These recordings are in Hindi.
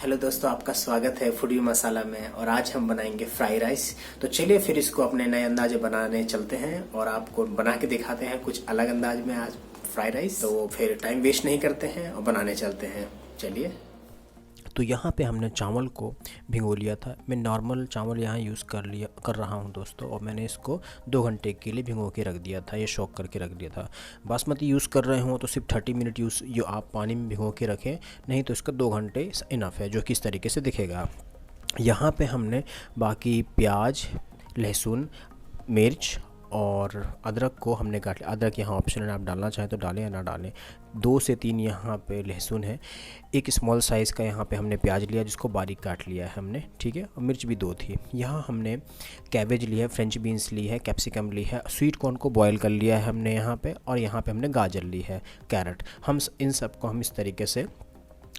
हेलो दोस्तों, आपका स्वागत है फूडी मसाला में। और आज हम बनाएंगे फ्राई राइस। तो चलिए फिर इसको अपने नए अंदाज बनाने चलते हैं और आपको बना के दिखाते हैं कुछ अलग अंदाज में आज फ्राई राइस। तो फिर टाइम वेस्ट नहीं करते हैं और बनाने चलते हैं। चलिए। तो यहाँ पे हमने चावल को भिगो लिया था। मैं नॉर्मल चावल यहाँ यूज़ कर रहा हूँ दोस्तों, और मैंने इसको 2 घंटे के लिए भिगो के रख दिया था, ये शॉक करके रख दिया था। बासमती यूज़ कर रहे हो तो सिर्फ 30 मिनट जो आप पानी में भिगो के रखें, नहीं तो इसका 2 घंटे इनफ है, जो कि इस तरीके से दिखेगा। यहाँ पे हमने बाकी प्याज, लहसुन, मिर्च और अदरक को हमने काट लिया। अदरक यहाँ ऑप्शनल है, आप डालना चाहें तो डालें या ना डालें। 2 से 3 यहाँ पे लहसुन है। एक स्मॉल साइज़ का यहाँ पे हमने प्याज लिया जिसको बारीक काट लिया है हमने, ठीक है। और मिर्च भी 2 थी। यहाँ हमने कैबेज ली है, फ्रेंच बीन्स ली है, कैप्सिकम ली है, स्वीट कॉर्न को बॉयल कर लिया है हमने यहाँ पे, और यहाँ पे हमने गाजर ली है, कैरेट। हम इन सबको हम इस तरीके से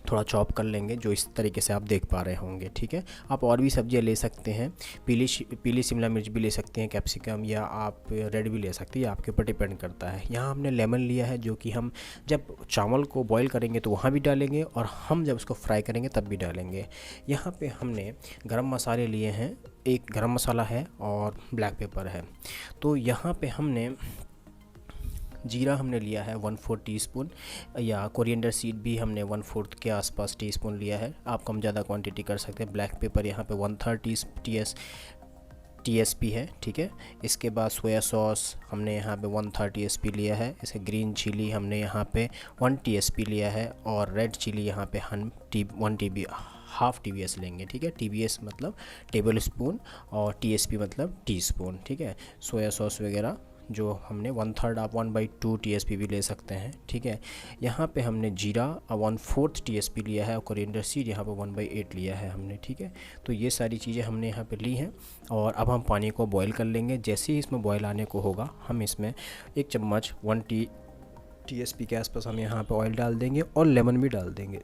थोड़ा चॉप कर लेंगे, जो इस तरीके से आप देख पा रहे होंगे, ठीक है। आप और भी सब्जियां ले सकते हैं, पीली शिमला मिर्च भी ले सकते हैं, कैप्सिकम, या आप रेड भी ले सकते हैं, आपके ऊपर डिपेंड करता है। यहाँ हमने लेमन लिया है, जो कि हम जब चावल को बॉईल करेंगे तो वहाँ भी डालेंगे, और हम जब उसको फ्राई करेंगे तब भी डालेंगे। यहाँ पे हमने गरम मसाले लिए हैं, एक गरम मसाला है और ब्लैक पेपर है। तो यहाँ पे हमने जीरा हमने लिया है 1/4 टीस्पून, या कोरिएंडर सीड भी हमने 1/4 के आसपास टीस्पून लिया है। आप कम ज़्यादा क्वांटिटी कर सकते हैं। ब्लैक पेपर यहाँ पे 1/3 TSP है, ठीक है। इसके बाद सोया सॉस हमने यहाँ पे 1/3 TSP लिया है। इसे ग्रीन चिली हमने यहाँ पे 1 TSP लिया है, और रेड चिली यहाँ पे हम 1/2 TBS लेंगे, ठीक है। TBS मतलब टेबल स्पून और TSP मतलब टी स्पून, ठीक है। सोया सॉस वगैरह जो हमने 1/3, आप 1/2 TSP भी ले सकते हैं, ठीक है। यहाँ पे हमने जीरा 1/4 TSP लिया है, और कोरिएंडर सीड यहाँ पे 1/8 लिया है हमने, ठीक है। तो ये सारी चीज़ें हमने यहाँ पे ली हैं, और अब हम पानी को बॉईल कर लेंगे। जैसे ही इसमें बॉईल आने को होगा, हम इसमें 1 चम्मच 1 TSP के आसपास हम यहाँ पे ऑयल डाल देंगे, और लेमन भी डाल देंगे।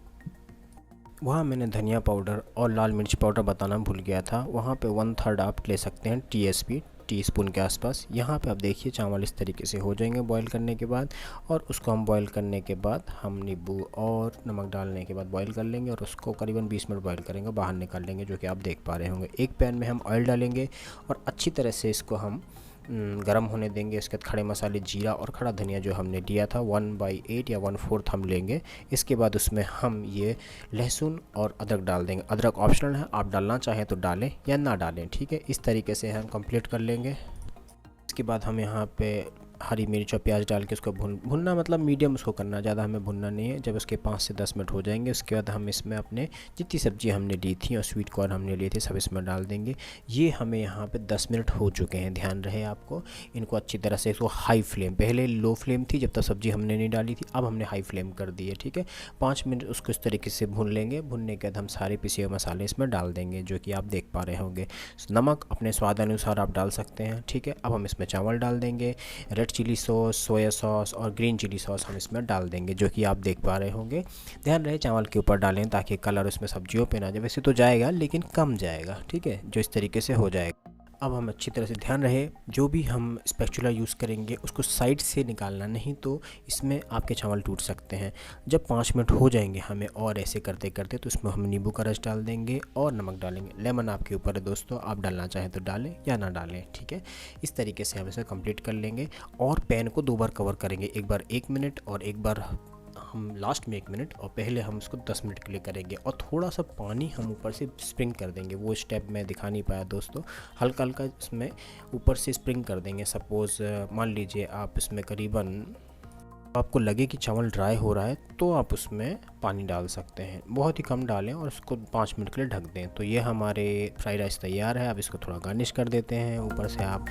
वहाँ मैंने धनिया पाउडर और लाल मिर्च पाउडर बताना भूल गया था, वहाँ पे 1/3 आप ले सकते हैं TSP, टीस्पून के आसपास। यहाँ पे आप देखिए चावल इस तरीके से हो जाएंगे बॉईल करने के बाद, और उसको हम बॉईल करने के बाद हम नींबू और नमक डालने के बाद बॉईल कर लेंगे, और उसको करीबन 20 मिनट बॉईल करेंगे, बाहर निकाल लेंगे, जो कि आप देख पा रहे होंगे। एक पैन में हम ऑयल डालेंगे और अच्छी तरह से इसको हम गरम होने देंगे। इसके बाद खड़े मसाले, जीरा और खड़ा धनिया जो हमने लिया था 1/8 या 1/4 हम लेंगे। इसके बाद उसमें हम ये लहसुन और अदरक डाल देंगे। अदरक ऑप्शनल है, आप डालना चाहें तो डालें या ना डालें, ठीक है। इस तरीके से हम कंप्लीट कर लेंगे। इसके बाद हम यहाँ पे हरी मिर्च और प्याज डाल के उसको भुनना मतलब मीडियम उसको करना, ज़्यादा हमें भुनना नहीं है। जब उसके 5 से 10 मिनट हो जाएंगे, उसके बाद हम इसमें अपने जितनी सब्ज़ी हमने ली थी और स्वीट कॉर्न हमने लिए थे सब इसमें डाल देंगे। ये हमें यहाँ पे 10 मिनट हो चुके हैं, ध्यान रहे आपको। इनको अच्छी तरह से, इसको हाई फ्लेम, पहले लो फ्लेम थी जब तक सब्ज़ी हमने नहीं डाली थी, अब हमने हाई फ्लेम कर दी है, ठीक है। 5 मिनट उसको इस तरीके से भून लेंगे। भुनने के बाद हम सारे पिसे हुए मसाले इसमें डाल देंगे, जो कि आप देख पा रहे होंगे। नमक अपने स्वाद अनुसार आप डाल सकते हैं, ठीक है। अब हम इसमें चावल डाल देंगे। Red chilli sauce, soya sauce और ग्रीन चिली सॉस हम इसमें डाल देंगे, जो कि आप देख पा रहे होंगे। ध्यान रहे चावल के ऊपर डालें ताकि कलर उसमें सब्जियों पे ना जाए। वैसे तो जाएगा लेकिन कम जाएगा, ठीक है, जो इस तरीके से हो जाएगा। अब हम अच्छी तरह से, ध्यान रहे जो भी हम स्पैचुला यूज़ करेंगे उसको साइड से निकालना, नहीं तो इसमें आपके चावल टूट सकते हैं। जब 5 मिनट हो जाएंगे हमें और ऐसे करते करते, तो इसमें हम नींबू का रस डाल देंगे और नमक डालेंगे। लेमन आपके ऊपर है दोस्तों, आप डालना चाहें तो डालें या ना डालें, ठीक है। इस तरीके से हम इसे कंप्लीट कर लेंगे, और पैन को 2 बार कवर करेंगे, एक बार 1 मिनट और एक बार हम लास्ट में 1 मिनट, और पहले हम इसको 10 मिनट के लिए करेंगे। और थोड़ा सा पानी हम ऊपर से स्प्रिंग कर देंगे, वो स्टेप मैं दिखा नहीं पाया दोस्तों। हल्का हल्का इसमें ऊपर से स्प्रिंग कर देंगे। सपोज़ मान लीजिए आप इसमें करीबन, आपको लगे कि चावल ड्राई हो रहा है तो आप उसमें पानी डाल सकते हैं, बहुत ही कम डालें, और उसको 5 मिनट के लिए ढक दें। तो ये हमारे फ्राइड राइस तैयार है। अब इसको थोड़ा गार्निश कर देते हैं ऊपर से आप।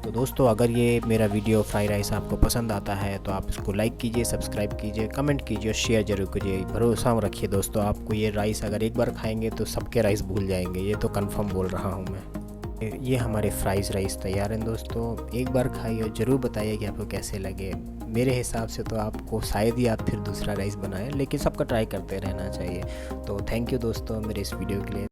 तो दोस्तों, अगर ये मेरा वीडियो फ्राइड राइस आपको पसंद आता है तो आप इसको लाइक कीजिए, सब्सक्राइब कीजिए, कमेंट कीजिए और शेयर ज़रूर कीजिए। भरोसा रखिए दोस्तों, आपको ये राइस अगर एक बार खाएंगे तो सबके राइस भूल जाएंगे, ये तो कंफर्म बोल रहा हूँ मैं। ये हमारे फ्राइज़ राइस तैयार हैं दोस्तों। एक बार खाइए और ज़रूर बताइए कि आपको कैसे लगे। मेरे हिसाब से तो आपको शायद ही आप फिर दूसरा राइस बनाएं, लेकिन सबका ट्राई करते रहना चाहिए। तो थैंक यू दोस्तों मेरे इस वीडियो के लिए।